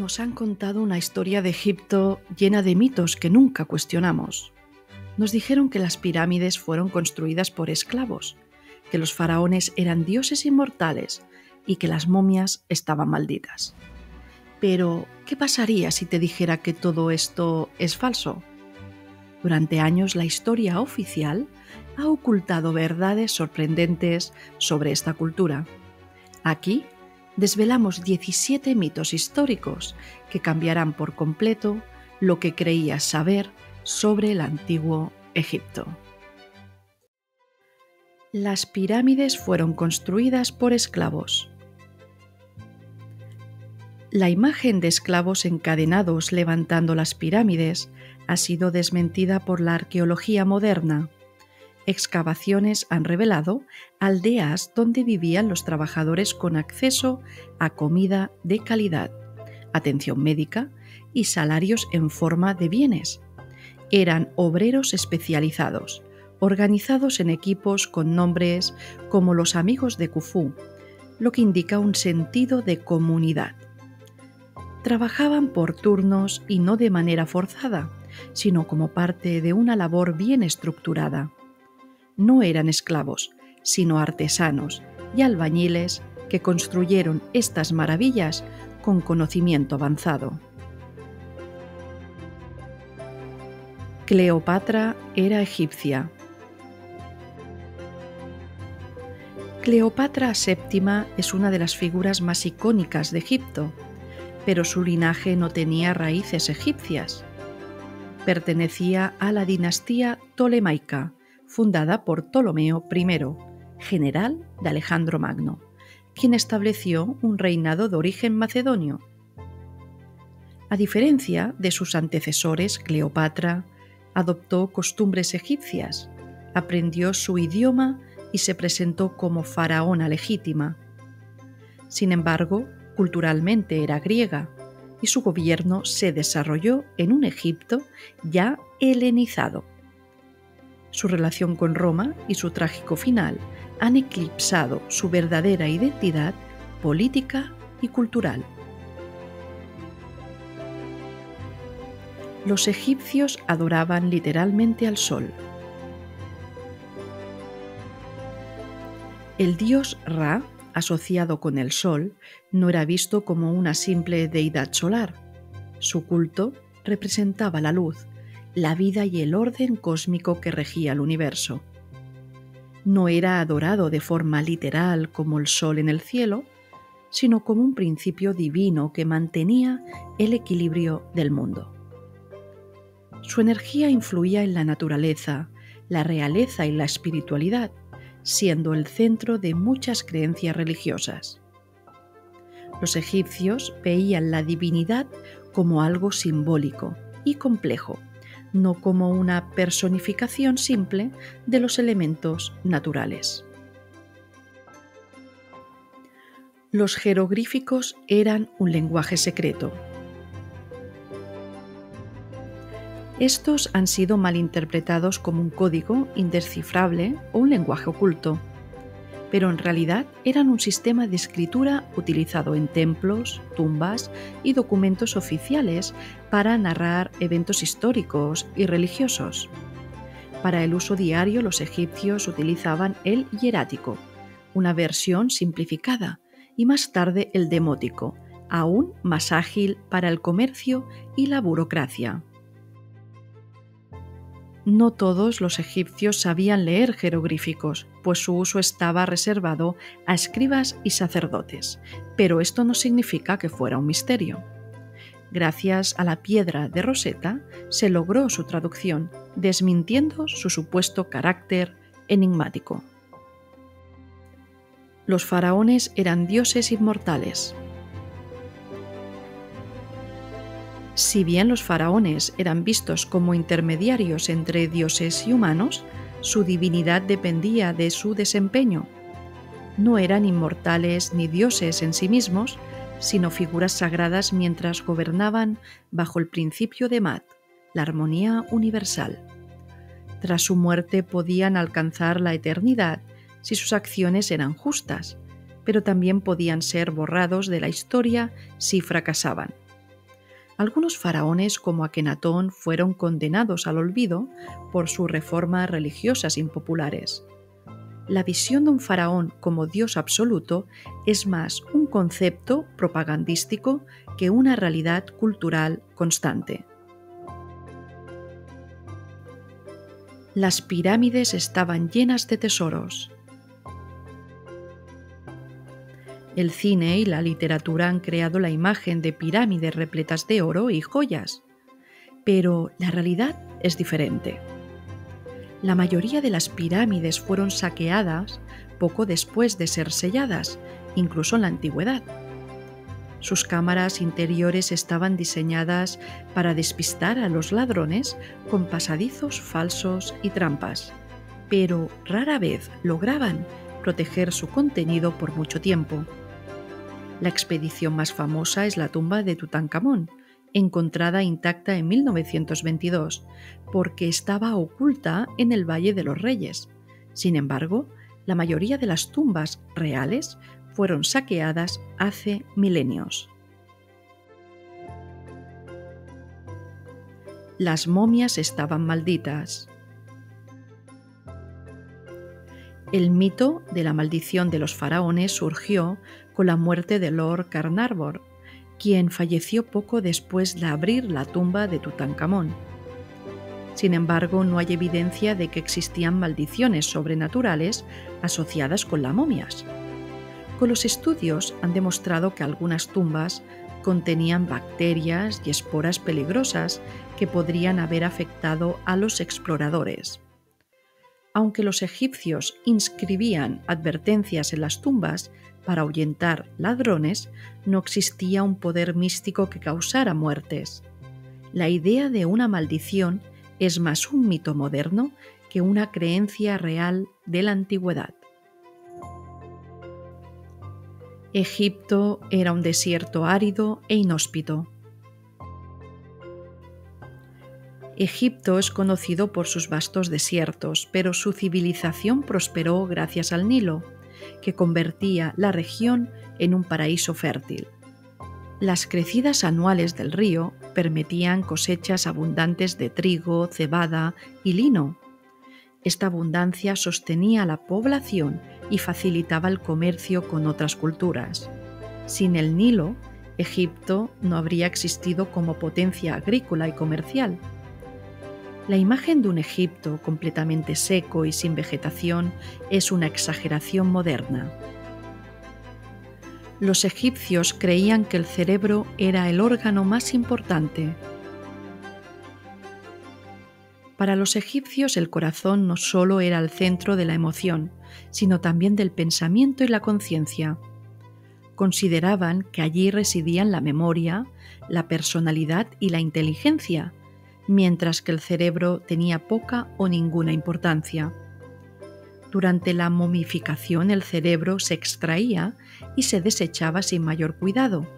Nos han contado una historia de Egipto llena de mitos que nunca cuestionamos. Nos dijeron que las pirámides fueron construidas por esclavos, que los faraones eran dioses inmortales y que las momias estaban malditas. Pero, ¿qué pasaría si te dijera que todo esto es falso? Durante años la historia oficial ha ocultado verdades sorprendentes sobre esta cultura. Aquí desvelamos 17 mitos históricos que cambiarán por completo lo que creías saber sobre el antiguo Egipto. Las pirámides fueron construidas por esclavos. La imagen de esclavos encadenados levantando las pirámides ha sido desmentida por la arqueología moderna. Excavaciones han revelado aldeas donde vivían los trabajadores con acceso a comida de calidad, atención médica y salarios en forma de bienes. Eran obreros especializados, organizados en equipos con nombres como los amigos de Khufu, lo que indica un sentido de comunidad. Trabajaban por turnos y no de manera forzada, sino como parte de una labor bien estructurada. No eran esclavos, sino artesanos y albañiles que construyeron estas maravillas con conocimiento avanzado. Cleopatra era egipcia. Cleopatra VII es una de las figuras más icónicas de Egipto, pero su linaje no tenía raíces egipcias. Pertenecía a la dinastía Ptolemaica, fundada por Ptolomeo I, general de Alejandro Magno, quien estableció un reinado de origen macedonio. A diferencia de sus antecesores, Cleopatra adoptó costumbres egipcias, aprendió su idioma y se presentó como faraona legítima. Sin embargo, culturalmente era griega y su gobierno se desarrolló en un Egipto ya helenizado. Su relación con Roma y su trágico final han eclipsado su verdadera identidad política y cultural. Los egipcios adoraban literalmente al sol. El dios Ra, asociado con el sol, no era visto como una simple deidad solar. Su culto representaba la luz, la vida y el orden cósmico que regía el universo. No era adorado de forma literal como el sol en el cielo, sino como un principio divino que mantenía el equilibrio del mundo. Su energía influía en la naturaleza, la realeza y la espiritualidad, siendo el centro de muchas creencias religiosas. Los egipcios veían la divinidad como algo simbólico y complejo, no como una personificación simple de los elementos naturales. Los jeroglíficos eran un lenguaje secreto. Estos han sido malinterpretados como un código indescifrable o un lenguaje oculto, pero en realidad eran un sistema de escritura utilizado en templos, tumbas y documentos oficiales para narrar eventos históricos y religiosos. Para el uso diario, los egipcios utilizaban el hierático, una versión simplificada, y más tarde el demótico, aún más ágil para el comercio y la burocracia. No todos los egipcios sabían leer jeroglíficos, pues su uso estaba reservado a escribas y sacerdotes, pero esto no significa que fuera un misterio. Gracias a la piedra de Rosetta se logró su traducción, desmintiendo su supuesto carácter enigmático. Los faraones eran dioses inmortales. Si bien los faraones eran vistos como intermediarios entre dioses y humanos, su divinidad dependía de su desempeño. No eran inmortales ni dioses en sí mismos, sino figuras sagradas mientras gobernaban bajo el principio de Maat, la armonía universal. Tras su muerte podían alcanzar la eternidad si sus acciones eran justas, pero también podían ser borrados de la historia si fracasaban. Algunos faraones como Akenatón fueron condenados al olvido por sus reformas religiosas impopulares. La visión de un faraón como Dios absoluto es más un concepto propagandístico que una realidad cultural constante. Las pirámides estaban llenas de tesoros. El cine y la literatura han creado la imagen de pirámides repletas de oro y joyas, pero la realidad es diferente. La mayoría de las pirámides fueron saqueadas poco después de ser selladas, incluso en la antigüedad. Sus cámaras interiores estaban diseñadas para despistar a los ladrones con pasadizos falsos y trampas, pero rara vez lograban proteger su contenido por mucho tiempo. La expedición más famosa es la tumba de Tutankamón, encontrada intacta en 1922, porque estaba oculta en el Valle de los Reyes. Sin embargo, la mayoría de las tumbas reales fueron saqueadas hace milenios. Las momias estaban malditas. El mito de la maldición de los faraones surgió con la muerte de Lord Carnarvon, quien falleció poco después de abrir la tumba de Tutankamón. Sin embargo, no hay evidencia de que existían maldiciones sobrenaturales asociadas con las momias. Con los estudios han demostrado que algunas tumbas contenían bacterias y esporas peligrosas que podrían haber afectado a los exploradores. Aunque los egipcios inscribían advertencias en las tumbas para ahuyentar ladrones, no existía un poder místico que causara muertes. La idea de una maldición es más un mito moderno que una creencia real de la antigüedad. Egipto era un desierto árido e inhóspito. Egipto es conocido por sus vastos desiertos, pero su civilización prosperó gracias al Nilo, que convertía la región en un paraíso fértil. Las crecidas anuales del río permitían cosechas abundantes de trigo, cebada y lino. Esta abundancia sostenía a la población y facilitaba el comercio con otras culturas. Sin el Nilo, Egipto no habría existido como potencia agrícola y comercial. La imagen de un Egipto completamente seco y sin vegetación es una exageración moderna. Los egipcios creían que el cerebro era el órgano más importante. Para los egipcios el corazón no solo era el centro de la emoción, sino también del pensamiento y la conciencia. Consideraban que allí residían la memoria, la personalidad y la inteligencia, mientras que el cerebro tenía poca o ninguna importancia. Durante la momificación el cerebro se extraía y se desechaba sin mayor cuidado,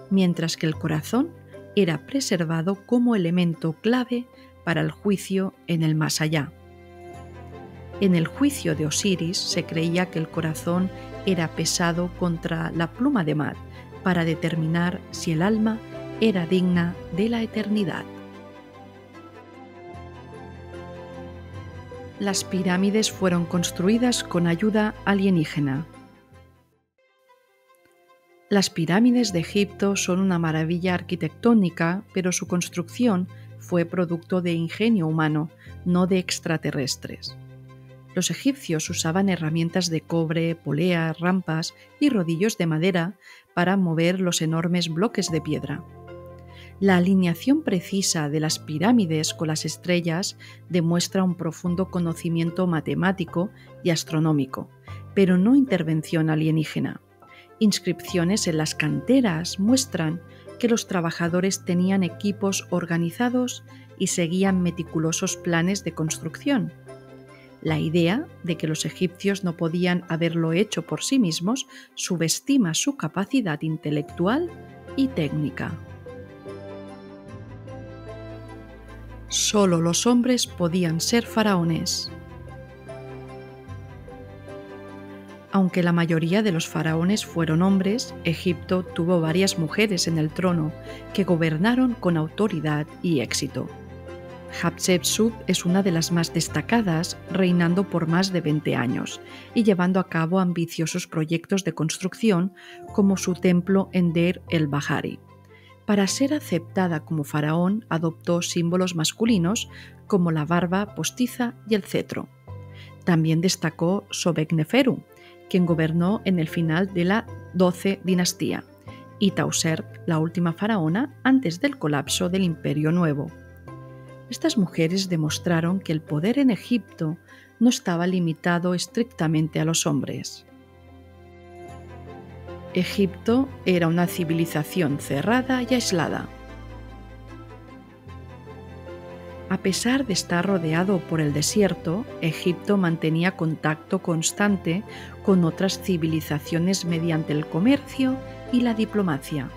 mientras que el corazón era preservado como elemento clave para el juicio en el más allá. En el juicio de Osiris se creía que el corazón era pesado contra la pluma de Mar para determinar si el alma era digna de la eternidad. Las pirámides fueron construidas con ayuda alienígena. Las pirámides de Egipto son una maravilla arquitectónica, pero su construcción fue producto de ingenio humano, no de extraterrestres. Los egipcios usaban herramientas de cobre, poleas, rampas y rodillos de madera para mover los enormes bloques de piedra. La alineación precisa de las pirámides con las estrellas demuestra un profundo conocimiento matemático y astronómico, pero no intervención alienígena. Inscripciones en las canteras muestran que los trabajadores tenían equipos organizados y seguían meticulosos planes de construcción. La idea de que los egipcios no podían haberlo hecho por sí mismos subestima su capacidad intelectual y técnica. Solo los hombres podían ser faraones. Aunque la mayoría de los faraones fueron hombres, Egipto tuvo varias mujeres en el trono que gobernaron con autoridad y éxito. Hatshepsut es una de las más destacadas, reinando por más de 20 años y llevando a cabo ambiciosos proyectos de construcción como su templo en Deir el-Bahari. Para ser aceptada como faraón, adoptó símbolos masculinos como la barba postiza y el cetro. También destacó Sobekneferu, quien gobernó en el final de la 12 dinastía, y Tausert, la última faraona antes del colapso del Imperio Nuevo. Estas mujeres demostraron que el poder en Egipto no estaba limitado estrictamente a los hombres. Egipto era una civilización cerrada y aislada. A pesar de estar rodeado por el desierto, Egipto mantenía contacto constante con otras civilizaciones mediante el comercio y la diplomacia.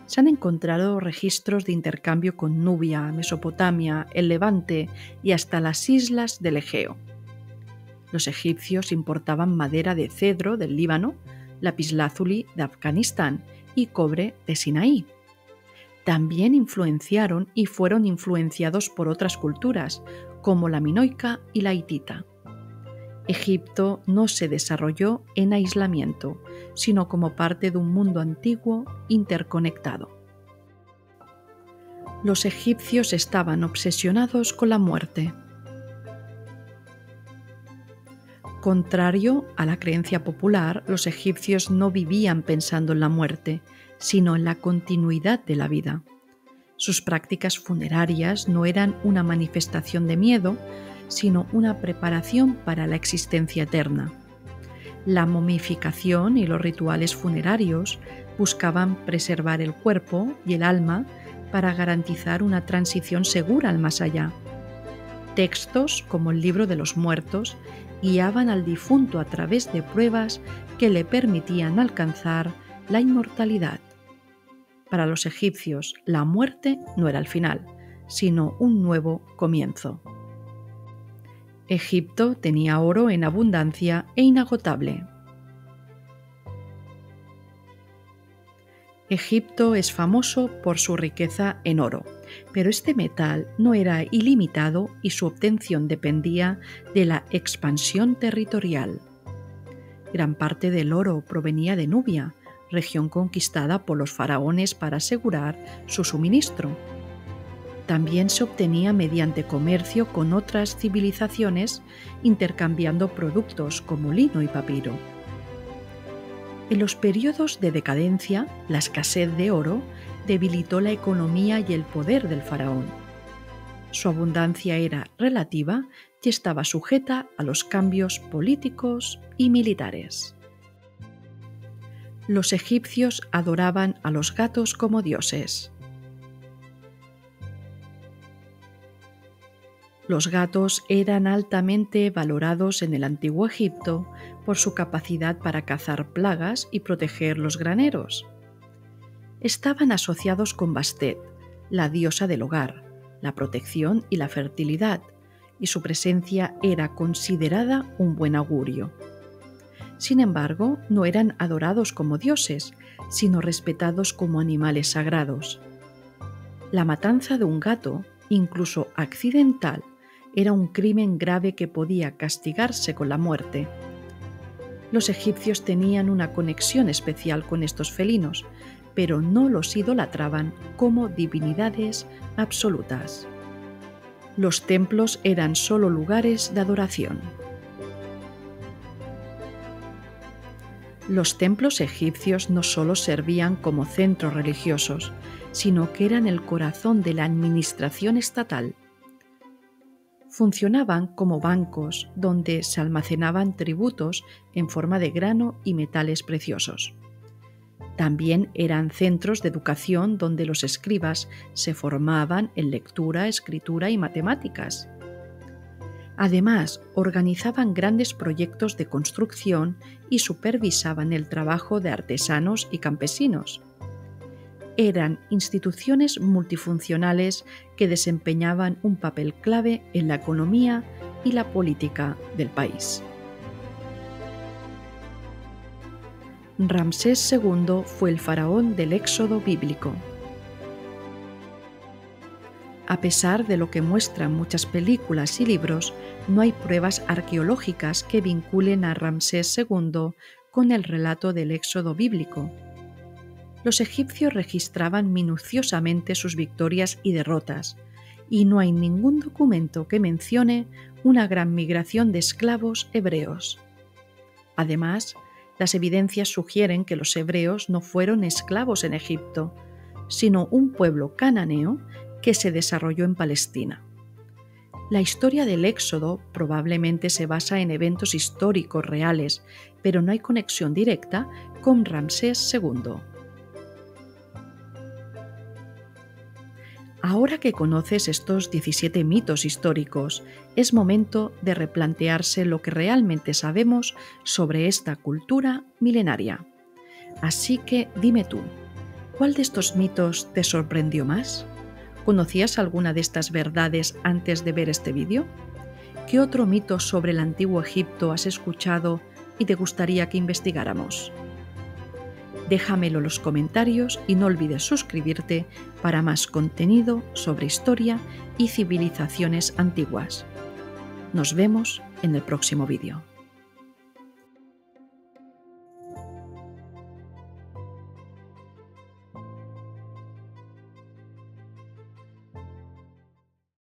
Se han encontrado registros de intercambio con Nubia, Mesopotamia, el Levante y hasta las islas del Egeo. Los egipcios importaban madera de cedro del Líbano, lapislázuli de Afganistán y cobre de Sinaí. También influenciaron y fueron influenciados por otras culturas, como la minoica y la hitita. Egipto no se desarrolló en aislamiento, sino como parte de un mundo antiguo interconectado. Los egipcios estaban obsesionados con la muerte. Contrario a la creencia popular, los egipcios no vivían pensando en la muerte, sino en la continuidad de la vida. Sus prácticas funerarias no eran una manifestación de miedo, sino una preparación para la existencia eterna. La momificación y los rituales funerarios buscaban preservar el cuerpo y el alma para garantizar una transición segura al más allá. Textos como el Libro de los Muertos guiaban al difunto a través de pruebas que le permitían alcanzar la inmortalidad. Para los egipcios, la muerte no era el final, sino un nuevo comienzo. Egipto tenía oro en abundancia e inagotable. Egipto es famoso por su riqueza en oro, pero este metal no era ilimitado y su obtención dependía de la expansión territorial. Gran parte del oro provenía de Nubia, región conquistada por los faraones para asegurar su suministro. También se obtenía mediante comercio con otras civilizaciones, intercambiando productos como lino y papiro. En los periodos de decadencia, la escasez de oro debilitó la economía y el poder del faraón. Su abundancia era relativa y estaba sujeta a los cambios políticos y militares. Los egipcios adoraban a los gatos como dioses. Los gatos eran altamente valorados en el antiguo Egipto por su capacidad para cazar plagas y proteger los graneros. Estaban asociados con Bastet, la diosa del hogar, la protección y la fertilidad, y su presencia era considerada un buen augurio. Sin embargo, no eran adorados como dioses, sino respetados como animales sagrados. La matanza de un gato, incluso accidental, era un crimen grave que podía castigarse con la muerte. Los egipcios tenían una conexión especial con estos felinos, pero no los idolatraban como divinidades absolutas. Los templos eran solo lugares de adoración. Los templos egipcios no solo servían como centros religiosos, sino que eran el corazón de la administración estatal. Funcionaban como bancos donde se almacenaban tributos en forma de grano y metales preciosos. También eran centros de educación donde los escribas se formaban en lectura, escritura y matemáticas. Además, organizaban grandes proyectos de construcción y supervisaban el trabajo de artesanos y campesinos. Eran instituciones multifuncionales que desempeñaban un papel clave en la economía y la política del país. Ramsés II fue el faraón del Éxodo bíblico. A pesar de lo que muestran muchas películas y libros, no hay pruebas arqueológicas que vinculen a Ramsés II con el relato del Éxodo bíblico. Los egipcios registraban minuciosamente sus victorias y derrotas, y no hay ningún documento que mencione una gran migración de esclavos hebreos. Además, las evidencias sugieren que los hebreos no fueron esclavos en Egipto, sino un pueblo cananeo que se desarrolló en Palestina. La historia del Éxodo probablemente se basa en eventos históricos reales, pero no hay conexión directa con Ramsés II. Ahora que conoces estos 17 mitos históricos, es momento de replantearse lo que realmente sabemos sobre esta cultura milenaria. Así que dime tú, ¿cuál de estos mitos te sorprendió más? ¿Conocías alguna de estas verdades antes de ver este vídeo? ¿Qué otro mito sobre el antiguo Egipto has escuchado y te gustaría que investigáramos? Déjamelo en los comentarios y no olvides suscribirte para más contenido sobre historia y civilizaciones antiguas. Nos vemos en el próximo vídeo.